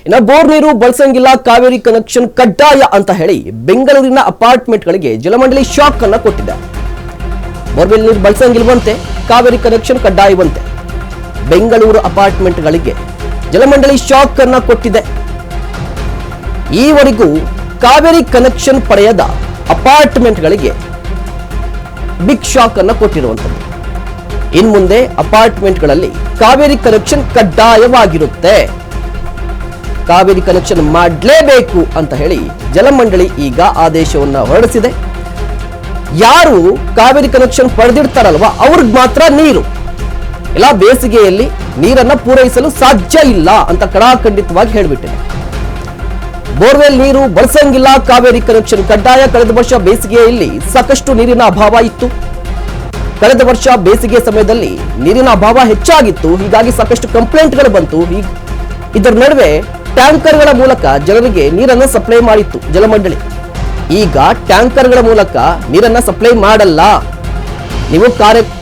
ಇನ್ನು ಬೋರ್ ನೀರು ಬಳಸಂಗಿಲ್ಲ, ಕಾವೇರಿ ಕನೆಕ್ಷನ್ ಕಡ್ಡಾಯ ಅಂತ ಹೇಳಿ ಬೆಂಗಳೂರಿನ ಅಪಾರ್ಟ್ಮೆಂಟ್ಗಳಿಗೆ ಜಲಮಂಡಳಿ ಶಾಕ್ ಅನ್ನ ಕೊಟ್ಟಿದೆ. ಬೋರ್ವೆಲ್ ನೀರು ಬಳಸಂಗಿಲ್ವಂತೆ, ಕಾವೇರಿ ಕನೆಕ್ಷನ್ ಕಡ್ಡಾಯವಂತೆ. ಬೆಂಗಳೂರು ಅಪಾರ್ಟ್ಮೆಂಟ್ಗಳಿಗೆ ಜಲಮಂಡಳಿ ಶಾಕ್ ಅನ್ನ ಕೊಟ್ಟಿದೆ. ಈವರೆಗೂ ಕಾವೇರಿ ಕನೆಕ್ಷನ್ ಪಡೆಯದ ಅಪಾರ್ಟ್ಮೆಂಟ್ಗಳಿಗೆ ಬಿಗ್ ಶಾಕ್ ಅನ್ನ ಕೊಟ್ಟಿರುವಂತದ್ದು. ಇನ್ ಮುಂದೆ ಅಪಾರ್ಟ್ಮೆಂಟ್ಗಳಲ್ಲಿ ಕಾವೇರಿ ಕನೆಕ್ಷನ್ ಕಡ್ಡಾಯವಾಗಿರುತ್ತೆ, ಕಾವೇರಿ ಕನೆಕ್ಷನ್ ಮಾಡಲೇಬೇಕು ಅಂತ ಹೇಳಿ ಜಲಮಂಡಳಿ ಈಗ ಆದೇಶವನ್ನ ಹೊರಡಿಸಿದೆ. ಯಾರು ಕಾವೇರಿ ಕನೆಕ್ಷನ್ ಪಡೆದಿರ್ತಾರಲ್ವಾ ಅವ್ರಿಗೆ ಮಾತ್ರ ನೀರು, ಇಲ್ಲ ಬೇಸಿಗೆಯಲ್ಲಿ ನೀರನ್ನ ಪೂರೈಸಲು ಸಾಧ್ಯ ಇಲ್ಲ ಅಂತ ಕಡಾಖಂಡಿತವಾಗಿ ಹೇಳಿಬಿಟ್ಟಿದೆ. ಬೋರ್ವೆಲ್ ನೀರು ಬಳಸಂಗಿಲ್ಲ, ಕಾವೇರಿ ಕನೆಕ್ಷನ್ ಕಡ್ಡಾಯ. ಕಳೆದ ವರ್ಷ ಬೇಸಿಗೆಯಲ್ಲಿ ಸಾಕಷ್ಟು ನೀರಿನ ಅಭಾವ ಇತ್ತು. ಕಳೆದ ವರ್ಷ ಬೇಸಿಗೆ ಸಮಯದಲ್ಲಿ ನೀರಿನ ಅಭಾವ ಹೆಚ್ಚಾಗಿತ್ತು, ಹೀಗಾಗಿ ಸಾಕಷ್ಟು ಕಂಪ್ಲೇಂಟ್ಗಳು ಬಂತು. ಇದರ ನಡುವೆ ಟ್ಯಾಂಕರ್ಗಳ ಮೂಲಕ ಜನರಿಗೆ ನೀರನ್ನು ಸಪ್ಲೈ ಮಾಡಿತ್ತು ಜಲಮಂಡಳಿ. ಈಗ ಟ್ಯಾಂಕರ್ಗಳ ಮೂಲಕ ನೀರನ್ನ ಸಪ್ಲೈ ಮಾಡಲ್ಲ, ನೀವು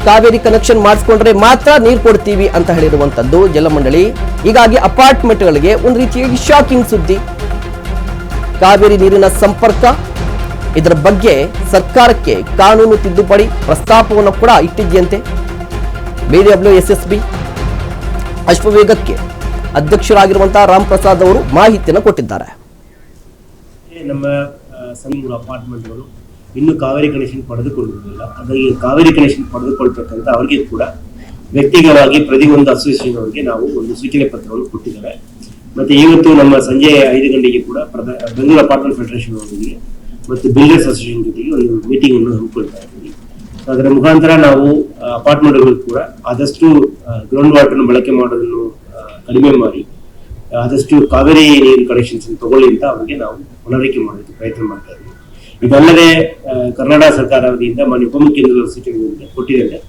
ಕಾವೇರಿ ಕನೆಕ್ಷನ್ ಮಾಡಿಸ್ಕೊಂಡ್ರೆ ಮಾತ್ರ ನೀರು ಕೊಡ್ತೀವಿ ಅಂತ ಹೇಳಿರುವಂತದ್ದು ಜಲಮಂಡಳಿ. ಹೀಗಾಗಿ ಅಪಾರ್ಟ್ಮೆಂಟ್ಗಳಿಗೆ ಒಂದು ರೀತಿಯಾಗಿ ಶಾಕಿಂಗ್ ಸುದ್ದಿ. ಕಾವೇರಿ ನೀರಿನ ಸಂಪರ್ಕ, ಇದರ ಬಗ್ಗೆ ಸರ್ಕಾರಕ್ಕೆ ಕಾನೂನು ತಿದ್ದುಪಡಿ ಪ್ರಸ್ತಾಪವನ್ನು ಕೂಡ ಇಟ್ಟಿದೆಯಂತೆ. BWSSB ಅಶ್ವವೇಗಕ್ಕೆ ಅಧ್ಯಕ್ಷರಾಗಿರುವಂತಹ ರಾಮ್ ಪ್ರಸಾದ್ ಅವರು ಮಾಹಿತಿಯನ್ನು ಕೊಟ್ಟಿದ್ದಾರೆ. ನಮ್ಮ ಸಮೀಪ ಅಪಾರ್ಟ್ಮೆಂಟ್ಗಳು ಇನ್ನು ಕಾವೇರಿ ಕನೆಕ್ಷನ್ ಪಡೆದುಕೊಳ್ಳುವುದಿಲ್ಲ. ಅದಕ್ಕೆ ಕಾವೇರಿ ಕನೆಕ್ಷನ್ ಪಡೆದುಕೊಳ್ಬೇಕಂತ ಅವರಿಗೆ ಕೂಡ ವ್ಯಕ್ತಿಗತವಾಗಿ ಪ್ರತಿಯೊಂದು ಅಸೋಸಿಯೇಷನ್ ಅವರಿಗೆ ನಾವು ಒಂದು ಸೂಚನೆ ಪತ್ರವನ್ನು ಕೊಟ್ಟಿದ್ದೇವೆ. ಮತ್ತೆ ಇವತ್ತು ನಮ್ಮ ಸಂಜೆ 5 ಗಂಟೆಗೆ ಕೂಡ ಬೆಂಗಳೂರು ಅಪಾರ್ಟ್ಮೆಂಟ್ ಫೆಡರೇಷನ್ ಅವರಿಗೆ ಮತ್ತು ಬಿಲ್ಡರ್ಸ್ ಅಸೋಸಿಯೇಷನ್ ಜೊತೆಗೆ ಒಂದು ಮೀಟಿಂಗ್ ಅನ್ನು ಹಮ್ಮಿಕೊಳ್ತಾ ಇದ್ದೀವಿ. ಅದರ ಮುಖಾಂತರ ನಾವು ಅಪಾರ್ಟ್ಮೆಂಟ್ಗಳು ಕೂಡ ಆದಷ್ಟು ಗ್ರೌಂಡ್ ವಾಟರ್ ಬಳಕೆ ಮಾಡೋದನ್ನು ಕಡಿಮೆ ಮಾಡಿ ಆದಷ್ಟು ಕಾವೇರಿ ನೀರು ಕನೆಕ್ಷನ್ಸ್ ತಗೊಳ್ಳಿ ಅಂತ ಅವರಿಗೆ ನಾವು ಮನವರಿಕೆ ಮಾಡೋದಕ್ಕೆ ಪ್ರಯತ್ನ ಮಾಡ್ತಾ ಇದ್ದೀವಿ. ಇದಲ್ಲದೆ ಕರ್ನಾಟಕ ಸರ್ಕಾರ ವತಿಯಿಂದ ಮಾನ್ಯ ಉಪಮುಖ್ಯಮಂತ್ರಿಗಳ ಸೂಚನೆ ಕೊಟ್ಟಿದ್ದಾರೆ.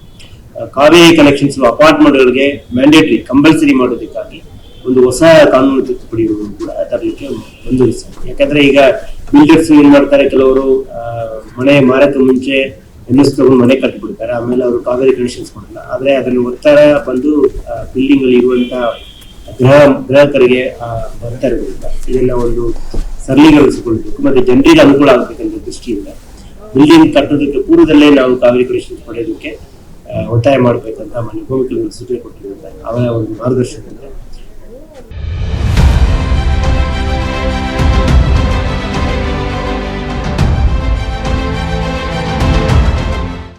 ಕಾವೇರಿ ಕನೆಕ್ಷನ್ಸ್ ಅಪಾರ್ಟ್ಮೆಂಟ್ಗಳಿಗೆ ಮ್ಯಾಂಡೇಟರಿ ಕಂಪಲ್ಸರಿ ಮಾಡೋದಕ್ಕಾಗಿ ಒಂದು ಹೊಸ ಕಾನೂನು ತಿದ್ದುಪಡಿಯನ್ನು ಕೂಡ ತರಲಿಕ್ಕೆ ಮುಂದುವರಿಸಿದೆ. ಯಾಕಂದ್ರೆ ಈಗ ಬಿಲ್ಡರ್ಸ್ ಏನ್ ಮಾಡ್ತಾರೆ, ಕೆಲವರು ಮನೆ ಮಾರಕ್ಕೆ ಮುಂಚೆ ಎನ್ಎಸ್ ತಗೊಂಡು ಮನೆ ಕಟ್ಟಿಬಿಡ್ತಾರೆ, ಆಮೇಲೆ ಅವರು ಕಾವೇರಿ ಕನೆಕ್ಷನ್ಸ್ ಮಾಡಲ್ಲ. ಆದ್ರೆ ಅದನ್ನು ಒತ್ತಡ ಬಂದು ಬಿಲ್ಡಿಂಗ್ ಅಲ್ಲಿ ಇರುವಂತಹ ಗ್ರಾಹಕರಿಗೆ ಬರ್ತಾ ಇರೋದ್ರಿಂದ ಇದೆಲ್ಲ ಒಂದು ಸರಳೀಕರಿಸಿಕೊಳ್ಬೇಕು ಮತ್ತೆ ಜನರಿಗೆ ಅನುಕೂಲ ಆಗಬೇಕಂತ ದೃಷ್ಟಿಯಿಂದ ಬಿಲ್ಡಿಂಗ್ ಕಟ್ಟೋದಕ್ಕೆ ಪೂರ್ವದಲ್ಲೇ ನಾವು ಕಾವೇರಿ ಕನೆಕ್ಷನ್ ಪಡೆಯೋದಕ್ಕೆ ಒತ್ತಾಯ ಮಾಡಬೇಕಂತ ಮಾನ್ಯ ಉಪಮುಖ್ಯಮಂತ್ರಿ ಸೂಚನೆ ಕೊಟ್ಟಿದ್ದಾರೆ. ಅವರ ಒಂದು ಮಾರ್ಗದರ್ಶನದಿಂದ